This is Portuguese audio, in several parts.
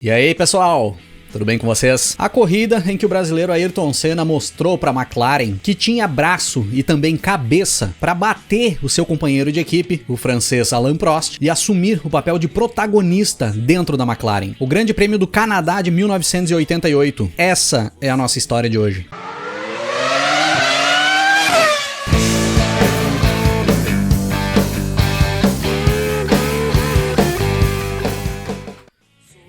E aí, pessoal? Tudo bem com vocês? A corrida em que o brasileiro Ayrton Senna mostrou para a McLaren que tinha braço e também cabeça para bater o seu companheiro de equipe, o francês Alain Prost, e assumir o papel de protagonista dentro da McLaren. O Grande Prêmio do Canadá de 1988. Essa é a nossa história de hoje.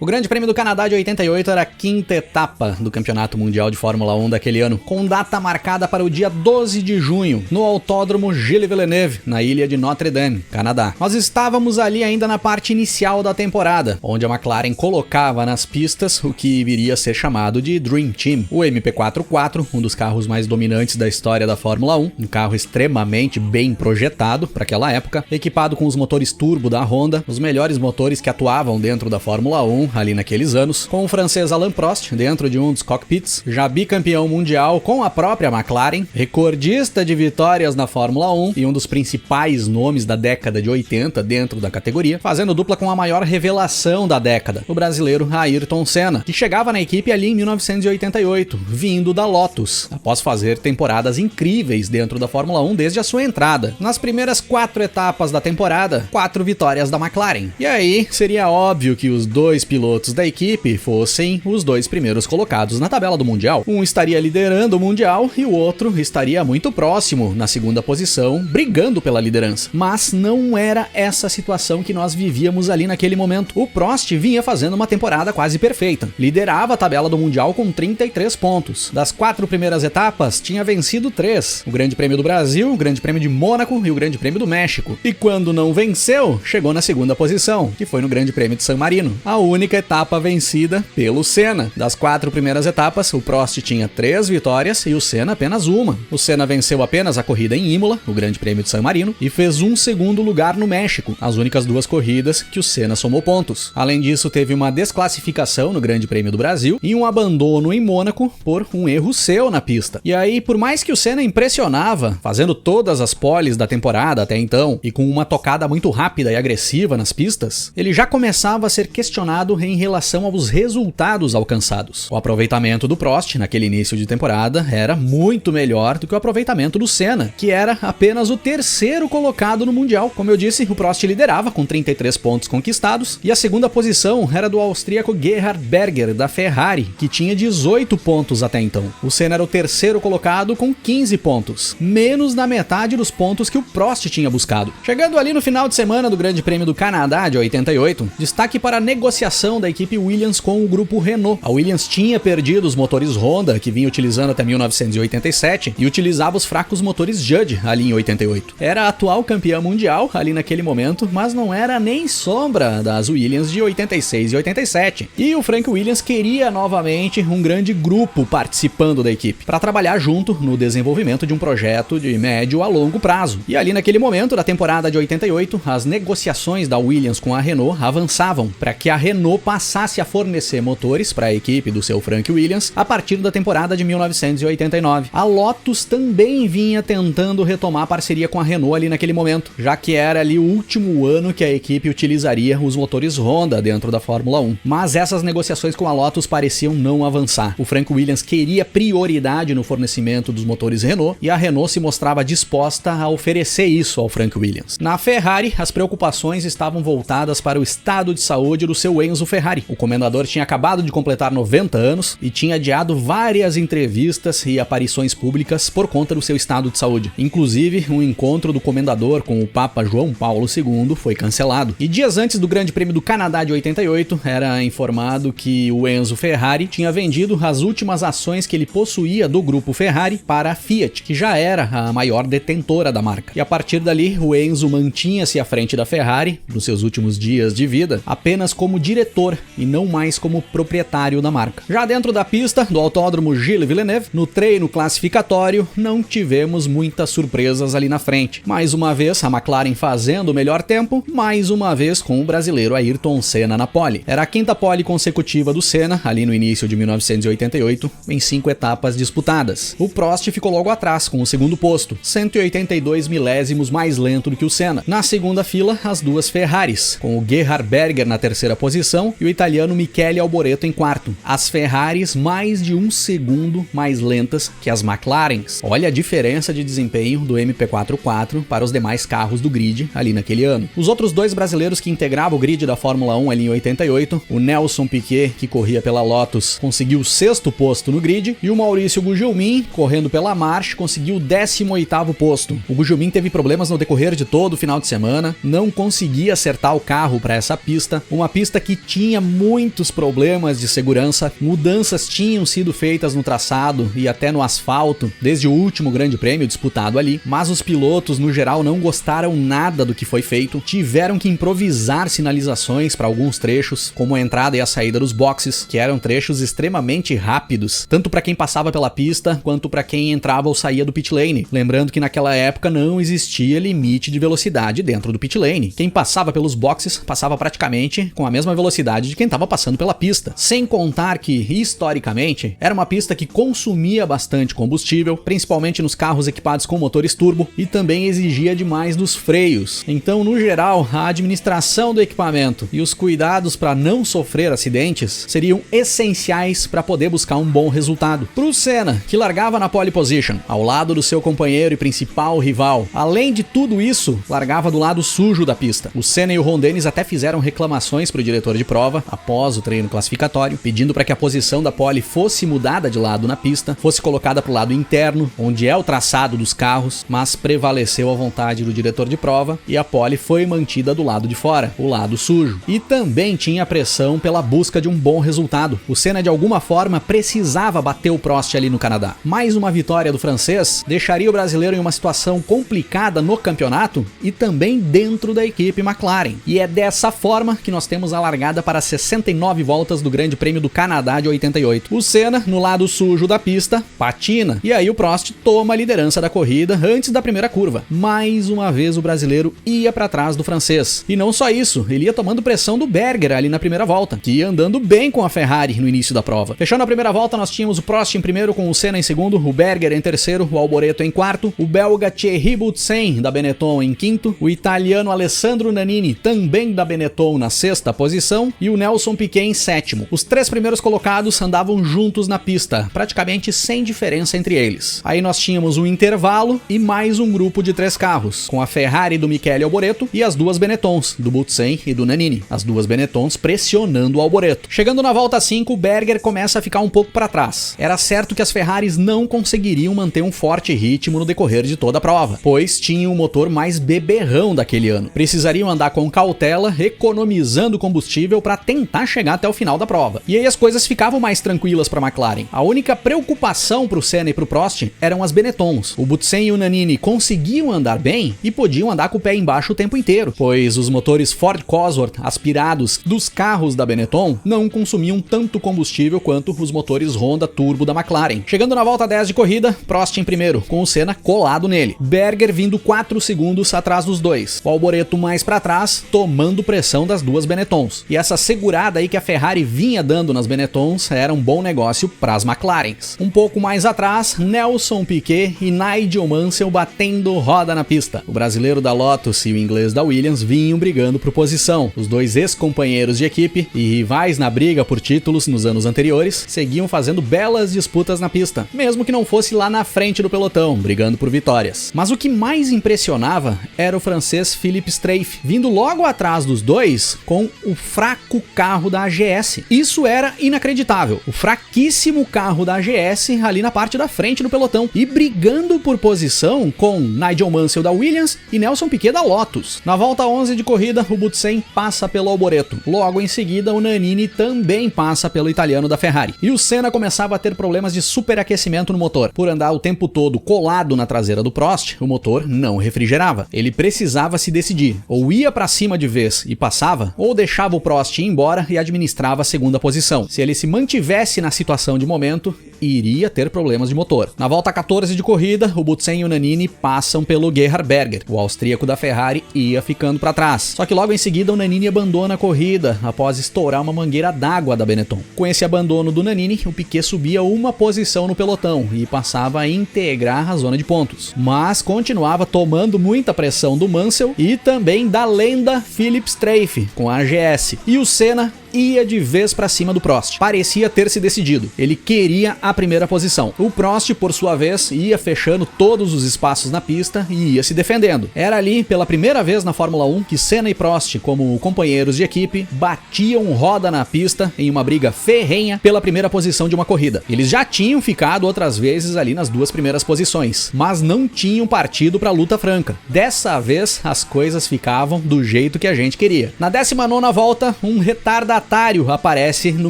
O Grande Prêmio do Canadá de 88 era a quinta etapa do Campeonato Mundial de Fórmula 1 daquele ano, com data marcada para o dia 12 de junho, no Autódromo Gilles Villeneuve, na ilha de Notre Dame, Canadá. Nós estávamos ali ainda na parte inicial da temporada, onde a McLaren colocava nas pistas o que viria a ser chamado de Dream Team. O MP44, um dos carros mais dominantes da história da Fórmula 1, um carro extremamente bem projetado para aquela época, equipado com os motores turbo da Honda, os melhores motores que atuavam dentro da Fórmula 1, ali naqueles anos, com o francês Alain Prost dentro de um dos cockpits, já bicampeão mundial com a própria McLaren, recordista de vitórias na Fórmula 1 e um dos principais nomes da década de 80 dentro da categoria, fazendo dupla com a maior revelação da década, o brasileiro Ayrton Senna, que chegava na equipe ali em 1988, vindo da Lotus, após fazer temporadas incríveis dentro da Fórmula 1 desde a sua entrada. Nas primeiras 4 etapas da temporada, 4 vitórias da McLaren. E aí, seria óbvio que os dois pilotos da equipe fossem os dois primeiros colocados na tabela do Mundial. Um estaria liderando o Mundial e o outro estaria muito próximo, na segunda posição, brigando pela liderança. Mas não era essa a situação que nós vivíamos ali naquele momento. O Prost vinha fazendo uma temporada quase perfeita. Liderava a tabela do Mundial com 33 pontos. Das 4 primeiras etapas, tinha vencido 3. O Grande Prêmio do Brasil, o Grande Prêmio de Mônaco e o Grande Prêmio do México. E quando não venceu, chegou na segunda posição, que foi no Grande Prêmio de San Marino. A única etapa vencida pelo Senna. Das 4 primeiras etapas, o Prost tinha 3 vitórias e o Senna apenas uma. O Senna venceu apenas a corrida em Imola, o Grande Prêmio de San Marino, e fez um segundo lugar no México, as únicas 2 corridas que o Senna somou pontos. Além disso, teve uma desclassificação no Grande Prêmio do Brasil e um abandono em Mônaco por um erro seu na pista. E aí, por mais que o Senna impressionava, fazendo todas as poles da temporada até então, e com uma tocada muito rápida e agressiva nas pistas, ele já começava a ser questionado em relação aos resultados alcançados. O aproveitamento do Prost naquele início de temporada era muito melhor do que o aproveitamento do Senna, que era apenas o 3º colocado no Mundial. Como eu disse, o Prost liderava com 33 pontos conquistados e a segunda posição era do austríaco Gerhard Berger, da Ferrari, que tinha 18 pontos até então. O Senna era o 3º colocado com 15 pontos, menos da metade dos pontos que o Prost tinha buscado. Chegando ali no final de semana do Grande Prêmio do Canadá de 88, destaque para a negociação da equipe Williams com o grupo Renault. A Williams tinha perdido os motores Honda, que vinha utilizando até 1987, e utilizava os fracos motores Judd ali em 88. Era a atual campeã mundial ali naquele momento, mas não era nem sombra das Williams de 86 e 87. E o Frank Williams queria novamente um grande grupo participando da equipe, para trabalhar junto no desenvolvimento de um projeto de médio a longo prazo. E ali naquele momento da temporada de 88, as negociações da Williams com a Renault avançavam para que a Renault passasse a fornecer motores para a equipe do seu Frank Williams a partir da temporada de 1989. A Lotus também vinha tentando retomar a parceria com a Renault ali naquele momento, já que era ali o último ano que a equipe utilizaria os motores Honda dentro da Fórmula 1. Mas essas negociações com a Lotus pareciam não avançar. O Frank Williams queria prioridade no fornecimento dos motores Renault e a Renault se mostrava disposta a oferecer isso ao Frank Williams. Na Ferrari, as preocupações estavam voltadas para o estado de saúde do seu Enzo Ferrari. O comendador tinha acabado de completar 90 anos e tinha adiado várias entrevistas e aparições públicas por conta do seu estado de saúde. Inclusive, um encontro do comendador com o Papa João Paulo II foi cancelado. E dias antes do Grande Prêmio do Canadá de 88, era informado que o Enzo Ferrari tinha vendido as últimas ações que ele possuía do grupo Ferrari para a Fiat, que já era a maior detentora da marca. E a partir dali, o Enzo mantinha-se à frente da Ferrari, nos seus últimos dias de vida, apenas como diretor e não mais como proprietário da marca. Já dentro da pista do Autódromo Gilles Villeneuve, no treino classificatório, não tivemos muitas surpresas ali na frente. Mais uma vez, a McLaren fazendo o melhor tempo, mais uma vez com o brasileiro Ayrton Senna na pole. Era a 5ª pole consecutiva do Senna, ali no início de 1988, em 5 etapas disputadas. O Prost ficou logo atrás, com o 2º posto, 182 milésimos mais lento do que o Senna. Na segunda fila, as duas Ferraris, com o Gerhard Berger na 3ª posição posição e o italiano Michele Alboreto em quarto. As Ferraris mais de 1 segundo mais lentas que as McLarens. Olha a diferença de desempenho do MP44 para os demais carros do grid ali naquele ano. Os outros dois brasileiros que integravam o grid da Fórmula 1 ali em 88, o Nelson Piquet, que corria pela Lotus, conseguiu o 6º posto no grid, e o Maurício Gugelmin, correndo pela March, conseguiu o 18º posto. O Gugelmin teve problemas no decorrer de todo o final de semana, não conseguia acertar o carro para essa pista, uma pista que tinha muitos problemas de segurança, mudanças tinham sido feitas no traçado e até no asfalto, desde o último grande prêmio disputado ali, mas os pilotos no geral não gostaram nada do que foi feito, tiveram que improvisar sinalizações para alguns trechos, como a entrada e a saída dos boxes, que eram trechos extremamente rápidos, tanto para quem passava pela pista, quanto para quem entrava ou saía do pit lane. Lembrando que naquela época não existia limite de velocidade dentro do pit lane. Quem passava pelos boxes passava praticamente com a mesma velocidade de quem estava passando pela pista. Sem contar que, historicamente, era uma pista que consumia bastante combustível, principalmente nos carros equipados com motores turbo, e também exigia demais dos freios. Então, no geral, a administração do equipamento e os cuidados para não sofrer acidentes seriam essenciais para poder buscar um bom resultado. Pro Senna, que largava na pole position, ao lado do seu companheiro e principal rival, além de tudo isso, largava do lado sujo da pista. O Senna e o Ron Dennis até fizeram reclamações pro diretor de prova, após o treino classificatório, pedindo para que a posição da pole fosse mudada de lado na pista, fosse colocada pro lado interno, onde é o traçado dos carros, mas prevaleceu a vontade do diretor de prova e a pole foi mantida do lado de fora, o lado sujo. E também tinha pressão pela busca de um bom resultado. O Senna de alguma forma precisava bater o Prost ali no Canadá. Mais uma vitória do francês deixaria o brasileiro em uma situação complicada no campeonato e também dentro da equipe McLaren. E é dessa forma que nós temos a largada para 69 voltas do Grande Prêmio do Canadá de 88. O Senna, no lado sujo da pista, patina. E aí o Prost toma a liderança da corrida antes da primeira curva. Mais uma vez o brasileiro ia para trás do francês. E não só isso, ele ia tomando pressão do Berger ali na primeira volta, que ia andando bem com a Ferrari no início da prova. Fechando a primeira volta, nós tínhamos o Prost em primeiro, com o Senna em segundo, o Berger em terceiro, o Alboreto em quarto, o belga Thierry Boutsen da Benetton em quinto, o italiano Alessandro Nannini, também da Benetton, na sexta posição, e o Nelson Piquet em sétimo. Os três primeiros colocados andavam juntos na pista, praticamente sem diferença entre eles. Aí nós tínhamos um intervalo e mais um grupo de 3 carros, com a Ferrari do Michele Alboreto e as duas Benettons, do Boutsen e do Nannini. As duas Benettons pressionando o Alboreto. Chegando na volta 5, o Berger começa a ficar um pouco para trás. Era certo que as Ferraris não conseguiriam manter um forte ritmo no decorrer de toda a prova, pois tinham o motor mais beberrão daquele ano. Precisariam andar com cautela, economizando combustível para tentar chegar até o final da prova. E aí as coisas ficavam mais tranquilas para a McLaren. A única preocupação para o Senna e para o Prost eram as Benettons. O Boutsen e o Nannini conseguiam andar bem e podiam andar com o pé embaixo o tempo inteiro, pois os motores Ford Cosworth aspirados dos carros da Benetton não consumiam tanto combustível quanto os motores Honda Turbo da McLaren. Chegando na volta 10 de corrida, Prost em primeiro, com o Senna colado nele. Berger vindo 4 segundos atrás dos dois. O Alboreto mais para trás, tomando pressão das duas Benettons. E essa segurada aí que a Ferrari vinha dando nas Benettons era um bom negócio para as McLarens. Um pouco mais atrás, Nelson Piquet e Nigel Mansell batendo roda na pista. O brasileiro da Lotus e o inglês da Williams vinham brigando por posição. Os dois ex-companheiros de equipe e rivais na briga por títulos nos anos anteriores seguiam fazendo belas disputas na pista, mesmo que não fosse lá na frente do pelotão, brigando por vitórias. Mas o que mais impressionava era o francês Philippe Streiff, vindo logo atrás dos dois com o fraco carro da AGS. Isso era inacreditável. O fraquíssimo carro da AGS ali na parte da frente do pelotão e brigando por posição com Nigel Mansell da Williams e Nelson Piquet da Lotus. Na volta 11 de corrida, o Boutsen passa pelo Alboreto. Logo em seguida, o Nannini também passa pelo italiano da Ferrari. E o Senna começava a ter problemas de superaquecimento no motor. Por andar o tempo todo colado na traseira do Prost, o motor não refrigerava. Ele precisava se decidir. Ou ia pra cima de vez e passava, ou deixava o Prost ir embora e administrava a segunda posição. Se ele se mantivesse na situação de momento, iria ter problemas de motor. Na volta 14 de corrida, o Boutsen e o Nannini passam pelo Gerhard Berger. O austríaco da Ferrari ia ficando para trás. Só que logo em seguida o Nannini abandona a corrida após estourar uma mangueira d'água da Benetton. Com esse abandono do Nannini, o Piquet subia uma posição no pelotão e passava a integrar a zona de pontos. Mas continuava tomando muita pressão do Mansell e também da lenda Philippe Streiff com a AGS. E o Senna ia de vez pra cima do Prost. Parecia ter se decidido. Ele queria a primeira posição. O Prost, por sua vez, ia fechando todos os espaços na pista e ia se defendendo. Era ali, pela primeira vez na Fórmula 1, que Senna e Prost, como companheiros de equipe, batiam roda na pista em uma briga ferrenha pela primeira posição de uma corrida. Eles já tinham ficado outras vezes ali nas duas primeiras posições, mas não tinham partido pra luta franca. Dessa vez, as coisas ficavam do jeito que a gente queria. Na 19ª volta, um retardatário aparece no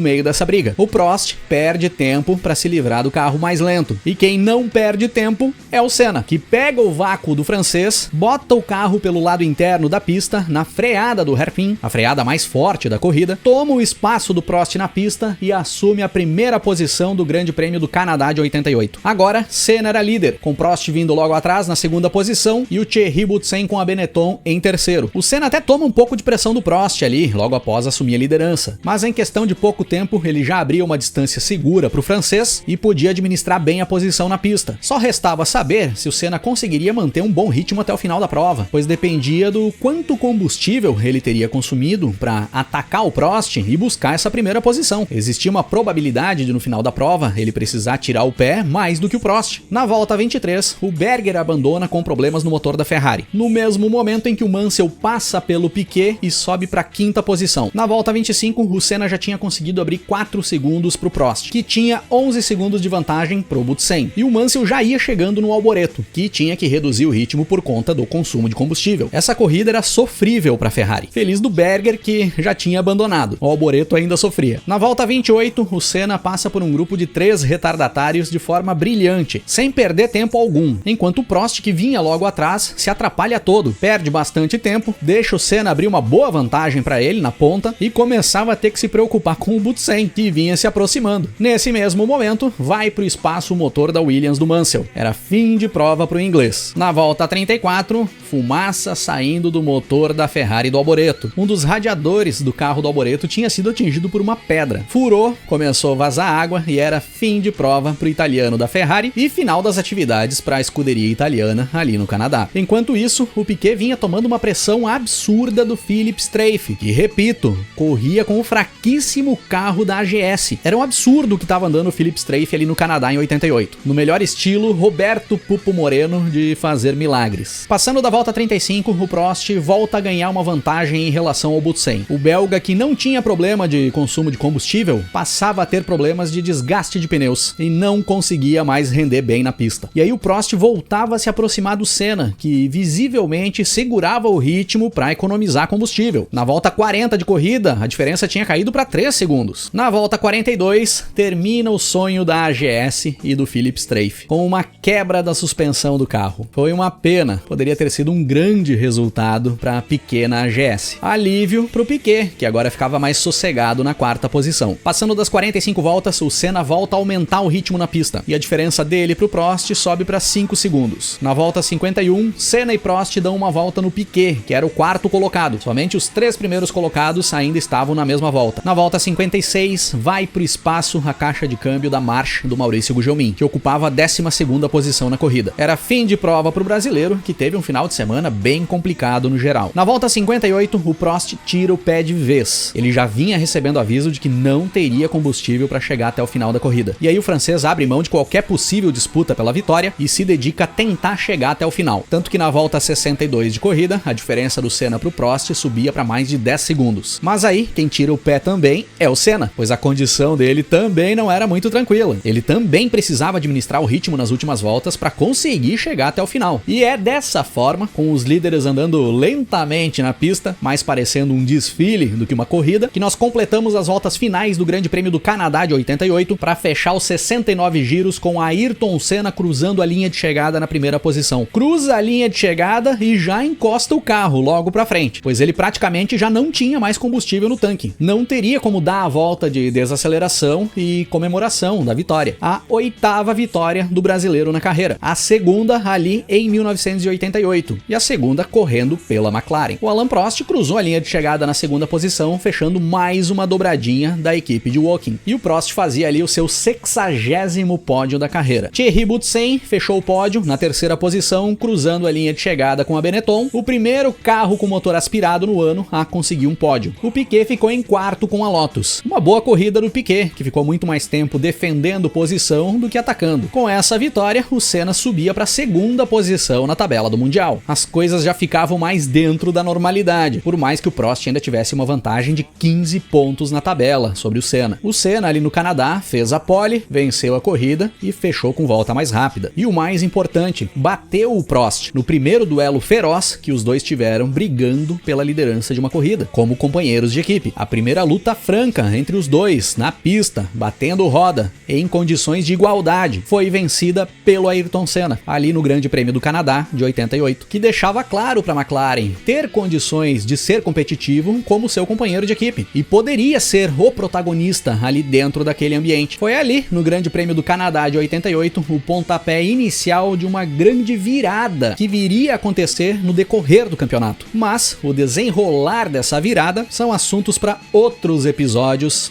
meio dessa briga. O Prost perde tempo para se livrar do carro mais lento. E quem não perde tempo é o Senna, que pega o vácuo do francês, bota o carro pelo lado interno da pista, na freada do hairpin, a freada mais forte da corrida, toma o espaço do Prost na pista e assume a primeira posição do Grande Prêmio do Canadá de 88. Agora, Senna era líder, com Prost vindo logo atrás na segunda posição e o Thierry Boutsen com a Benetton em terceiro. O Senna até toma um pouco de pressão do Prost ali, logo após assumir a liderança, mas em questão de pouco tempo ele já abria uma distância segura para o francês e podia administrar bem a posição na pista. Só restava saber se o Senna conseguiria manter um bom ritmo até o final da prova, pois dependia do quanto combustível ele teria consumido para atacar o Prost e buscar essa primeira posição. Existia uma probabilidade de no final da prova ele precisar tirar o pé mais do que o Prost. Na volta 23, o Berger abandona com problemas no motor da Ferrari, no mesmo momento em que o Mansell passa pelo Piquet e sobe para a quinta posição. Na volta 25, o Senna já tinha conseguido abrir 4 segundos para o Prost, que tinha 11 segundos de vantagem para o Boutsen, e o Mansell já ia chegando no Alboreto, que tinha que reduzir o ritmo por conta do consumo de combustível. Essa corrida era sofrível para a Ferrari. Feliz do Berger, que já tinha abandonado. O Alboreto ainda sofria. Na volta 28, o Senna passa por um grupo de 3 retardatários de forma brilhante, sem perder tempo algum, enquanto o Prost, que vinha logo atrás, se atrapalha todo, perde bastante tempo, deixa o Senna abrir uma boa vantagem para ele na ponta e começava a ter que se preocupar com o Boutsen, que vinha se aproximando. Nesse mesmo momento, vai pro espaço o motor da Williams do Mansell. Era fim de prova pro inglês. Na volta 34, fumaça saindo do motor da Ferrari do Alboreto. Um dos radiadores do carro do Alboreto tinha sido atingido por uma pedra. Furou, começou a vazar água e era fim de prova pro italiano da Ferrari e final das atividades para a escuderia italiana ali no Canadá. Enquanto isso, o Piquet vinha tomando uma pressão absurda do Philippe Streiff, que, repito, corria com o fraquíssimo carro da AGS. Era um absurdo o que estava andando o Philippe Streiff ali no Canadá em 88. No melhor estilo Roberto Pupo Moreno de fazer milagres. Passando da volta 35, o Prost volta a ganhar uma vantagem em relação ao Boutsen. O belga, que não tinha problema de consumo de combustível, passava a ter problemas de desgaste de pneus e não conseguia mais render bem na pista. E aí o Prost voltava a se aproximar do Senna, que visivelmente segurava o ritmo para economizar combustível. Na volta 40 de corrida, a diferença tinha caído para 3 segundos. Na volta 42, termina o sonho da AGS e do Philippe Streiff, com uma quebra da suspensão do carro. Foi uma pena, poderia ter sido um grande resultado para Piquet na AGS. Alívio para o Piquet, que agora ficava mais sossegado na 4ª posição. Passando das 45 voltas, o Senna volta a aumentar o ritmo na pista, e a diferença dele para o Prost sobe para 5 segundos. Na volta 51, Senna e Prost dão uma volta no Piquet, que era o 4º colocado. Somente os 3 primeiros colocados ainda estavam na mesma volta. Na volta 56, vai pro espaço a caixa de câmbio da March do Maurício Gugelmin, que ocupava a 12ª posição na corrida. Era fim de prova pro brasileiro, que teve um final de semana bem complicado no geral. Na volta 58, o Prost tira o pé de vez. Ele já vinha recebendo aviso de que não teria combustível para chegar até o final da corrida. E aí o francês abre mão de qualquer possível disputa pela vitória e se dedica a tentar chegar até o final. Tanto que na volta 62 de corrida, a diferença do Senna pro Prost subia para mais de 10 segundos. Mas aí, quem tira o pé também é o Senna, pois a condição dele também não era muito tranquila. Ele também precisava administrar o ritmo nas últimas voltas para conseguir chegar até o final. E é dessa forma, com os líderes andando lentamente na pista, mais parecendo um desfile do que uma corrida, que nós completamos as voltas finais do Grande Prêmio do Canadá de 88 para fechar os 69 giros com Ayrton Senna cruzando a linha de chegada na primeira posição. Cruza a linha de chegada e já encosta o carro logo para frente, pois ele praticamente já não tinha mais combustível no tanque. Não teria como dar a volta de desaceleração e comemoração da vitória. A 8ª vitória do brasileiro na carreira. A segunda ali em 1988 e a segunda correndo pela McLaren. O Alain Prost cruzou a linha de chegada na segunda posição, fechando mais uma dobradinha da equipe de Woking. E o Prost fazia ali o seu 60º pódio da carreira. Thierry Boutsen fechou o pódio na 3ª posição, cruzando a linha de chegada com a Benetton, o primeiro carro com motor aspirado no ano a conseguir um pódio. O Piquet ficou ficou em quarto com a Lotus. Uma boa corrida do Piquet, que ficou muito mais tempo defendendo posição do que atacando. Com essa vitória, o Senna subia para a segunda posição na tabela do Mundial. As coisas já ficavam mais dentro da normalidade, por mais que o Prost ainda tivesse uma vantagem de 15 pontos na tabela sobre o Senna. O Senna ali no Canadá fez a pole, venceu a corrida e fechou com volta mais rápida. E o mais importante, bateu o Prost no primeiro duelo feroz que os dois tiveram brigando pela liderança de uma corrida, como companheiros de equipe. A primeira luta franca entre os dois, na pista, batendo roda, em condições de igualdade, foi vencida pelo Ayrton Senna, ali no Grande Prêmio do Canadá de 88, que deixava claro para a McLaren ter condições de ser competitivo como seu companheiro de equipe, e poderia ser o protagonista ali dentro daquele ambiente. Foi ali, no Grande Prêmio do Canadá de 88, o pontapé inicial de uma grande virada que viria a acontecer no decorrer do campeonato. Mas o desenrolar dessa virada são assuntos para outros episódios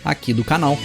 aqui do canal.